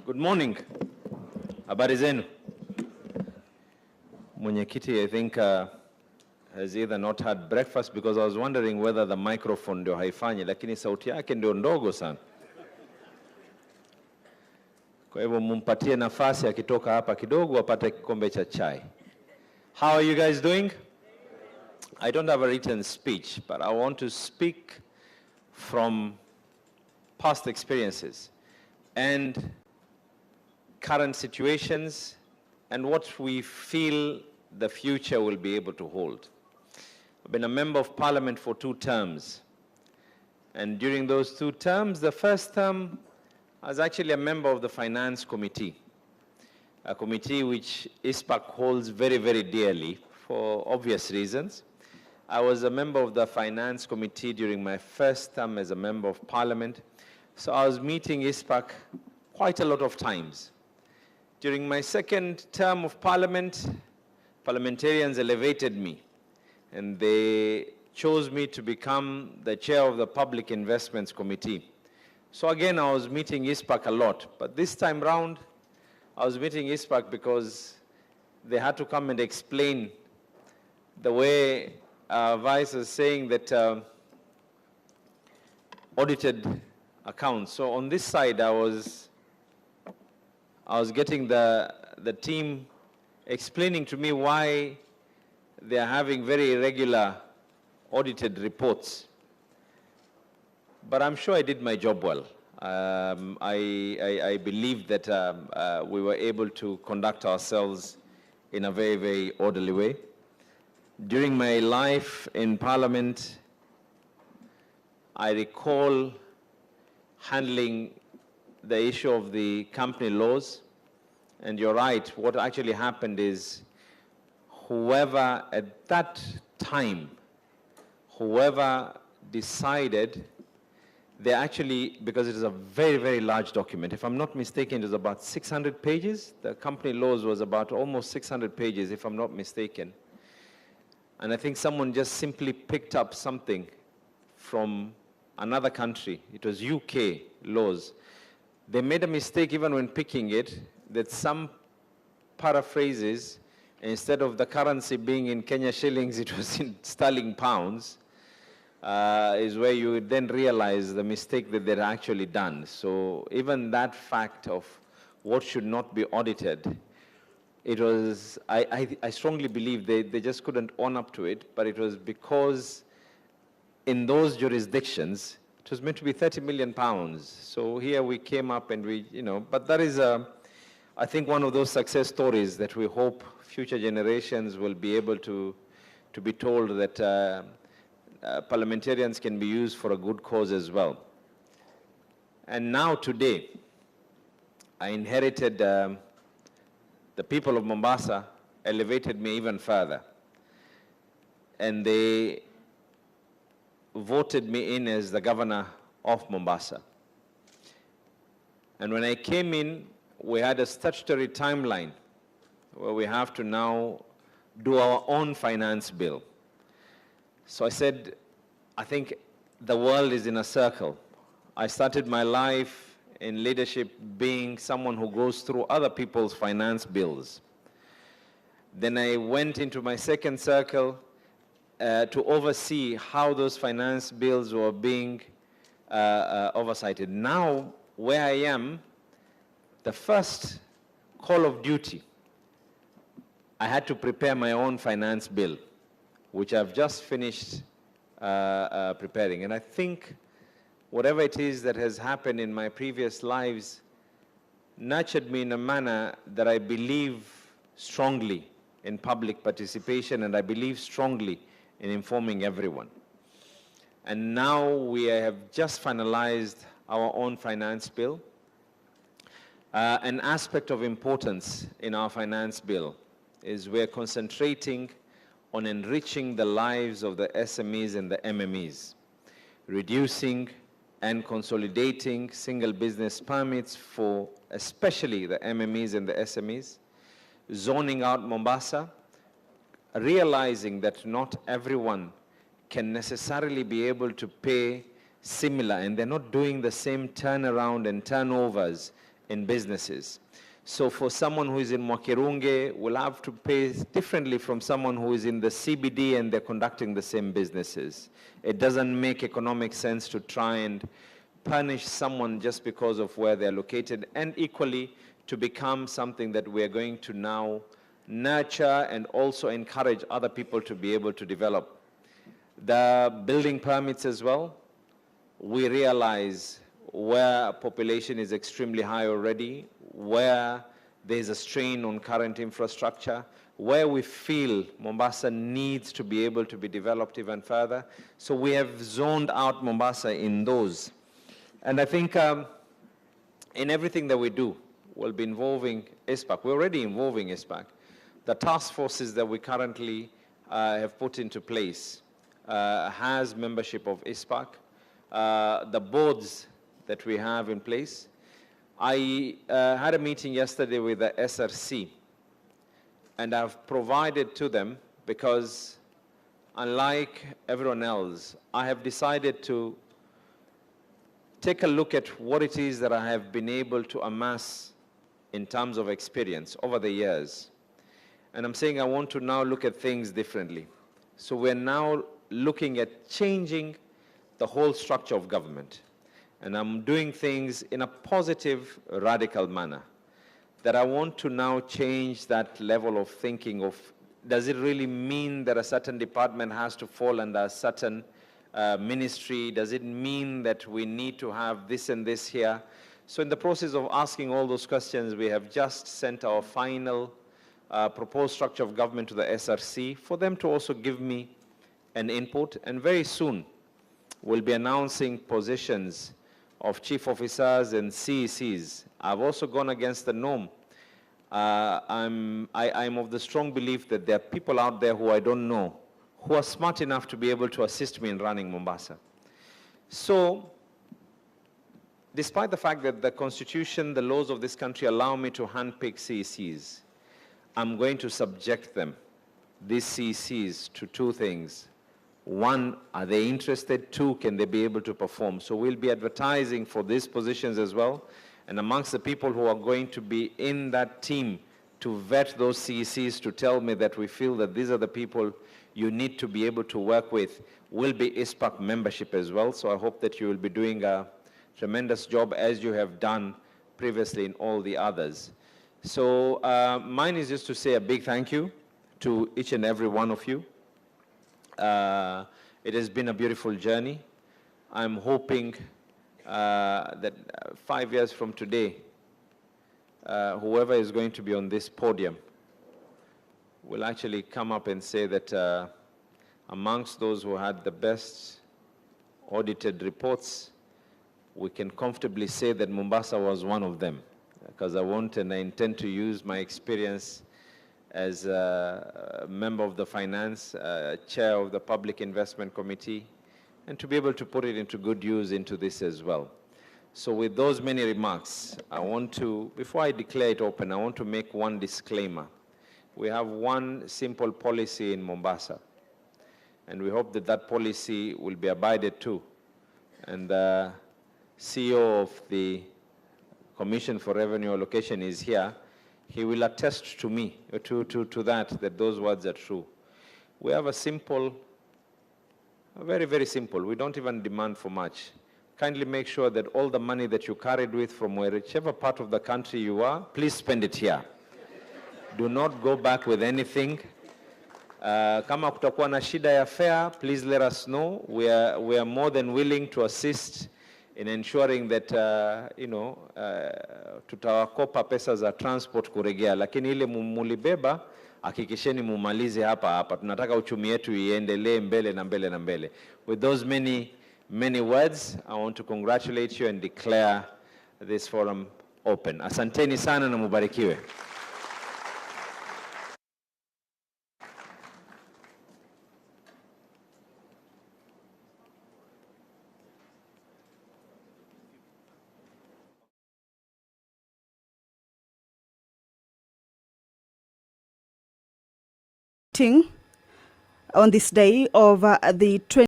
Good morning. Habari zenu. Mwenyekiti, I think has either not had breakfast because I was wondering whether the microphone ndio haifanyi, lakini sauti yake ndio ndogo sana. Kwa hivyo mumpatie nafasi akitoka hapa kidogo apate kikombe cha chai. How are you guys doing? I don't have a written speech, but I want to speak from past experiences and current situations and what we feel the future will be able to hold. I've been a member of parliament for 2 terms. And during those 2 terms, the first term, I was actually a member of the finance committee, a committee which IsPAC holds very, very dearly for obvious reasons. I was a member of the finance committee during my first term as a member of parliament. So I was meeting IsPAC quite a lot of times. During my second term of parliament, parliamentarians elevated me and they chose me to become the chair of the Public Investments Committee. So again, I was meeting IsPAC a lot, but this time round, I was meeting IsPAC because they had to come and explain the way Vice was saying that audited accounts. So on this side, I was getting the team explaining to me why they are having very irregular audited reports. But I'm sure I did my job well. I believe that we were able to conduct ourselves in a very, very orderly way. During my life in Parliament, I recall handling the issue of the company laws. And you're right, what actually happened is whoever at that time, whoever decided, they actually, because it is a very, very large document, if I'm not mistaken, it was about 600 pages. The company laws was about almost 600 pages, if I'm not mistaken. And I think someone just simply picked up something from another country. It was UK laws. They made a mistake even when picking it, that some paraphrases, instead of the currency being in Kenya shillings, it was in sterling pounds, is where you would then realize the mistake that they'd actually done. So even that fact of what should not be audited, it was, I strongly believe they just couldn't own up to it, but it was because in those jurisdictions, it was meant to be 30 million pounds. So here we came up and we, but that is, I think, one of those success stories that we hope future generations will be able to be told that parliamentarians can be used for a good cause as well. And now today, I inherited, the people of Mombasa elevated me even further. And they voted me in as the governor of Mombasa. And when I came in, we had a statutory timeline where we have to now do our own finance bill. So I said, I think the world is in a circle. I started my life in leadership being someone who goes through other people's finance bills. Then I went into my second circle to oversee how those finance bills were being oversighted. Now, where I am, the first call of duty, I had to prepare my own finance bill, which I've just finished preparing. And I think whatever it is that has happened in my previous lives nurtured me in a manner that I believe strongly in public participation, and I believe strongly in informing everyone. And now we have just finalized our own finance bill. An aspect of importance in our finance bill is we're concentrating on enriching the lives of the SMEs and the MMEs, reducing and consolidating single business permits for especially the MMEs and the SMEs, zoning out Mombasa, realizing that not everyone can necessarily be able to pay similar, and they're not doing the same turnaround and turnovers in businesses. So for someone who is in Mwakirunge, will have to pay differently from someone who is in the CBD and they're conducting the same businesses. It doesn't make economic sense to try and punish someone just because of where they're located, and equally to become something that we're going to now nurture and also encourage other people to be able to develop. The building permits as well, we realize where population is extremely high already, where there's a strain on current infrastructure, where we feel Mombasa needs to be able to be developed even further. So we have zoned out Mombasa in those. And I think in everything that we do, we'll be involving IsPAC. We're already involving IsPAC. The task forces that we currently have put into place has membership of IsPAC. The boards that we have in place. I had a meeting yesterday with the SRC, and I've provided to them, because unlike everyone else, I have decided to take a look at what it is that I have been able to amass in terms of experience over the years. And I'm saying I want to now look at things differently. So we're now looking at changing the whole structure of government. And I'm doing things in a positive, radical manner. That I want to now change that level of thinking of, does it really mean that a certain department has to fall under a certain ministry? Does it mean that we need to have this and this here? So in the process of asking all those questions, we have just sent our final proposed structure of government to the SRC for them to also give me an input. And very soon, we'll be announcing positions of chief officers and CECs. I've also gone against the norm. I'm of the strong belief that there are people out there who I don't know, who are smart enough to be able to assist me in running Mombasa. So, despite the fact that the constitution, the laws of this country allow me to handpick CECs, I'm going to subject them, these CECs, to two things. One, are they interested? Two, can they be able to perform? So we'll be advertising for these positions as well. And amongst the people who are going to be in that team to vet those CECs, to tell me that we feel that these are the people you need to be able to work with, will be IsPAC membership as well. So I hope that you will be doing a tremendous job as you have done previously in all the others. So mine is just to say a big thank you to each and every one of you. It has been a beautiful journey. I'm hoping that 5 years from today, whoever is going to be on this podium will actually come up and say that amongst those who had the best audited reports, we can comfortably say that Mombasa was one of them. Because I want and I intend to use my experience as a member of the finance, chair of the Public Investment Committee, and to be able to put it into good use into this as well. So with those many remarks, I want to, before I declare it open, I want to make one disclaimer. We have one simple policy in Mombasa, and we hope that that policy will be abided to. And the CEO of the Commission for Revenue Allocation is here. He will attest to me, to that those words are true. We have a simple, very, very simple. We don't even demand for much. Kindly make sure that all the money that you carried with from whichever part of the country you are, please spend it here. Do not go back with anything. Kama kutakuwa na shida ya fare, please let us know. We are more than willing to assist in ensuring that, tutawakopa pesa za transport kuregea. Lakini ile mulibeba, hakikisheni mumalize hapa. Tunataka uchumi yetu iendelee mbele na mbele na mbele. With those many words, I want to congratulate you and declare this forum open. Asanteni sana na mubarikiwe. On this day of the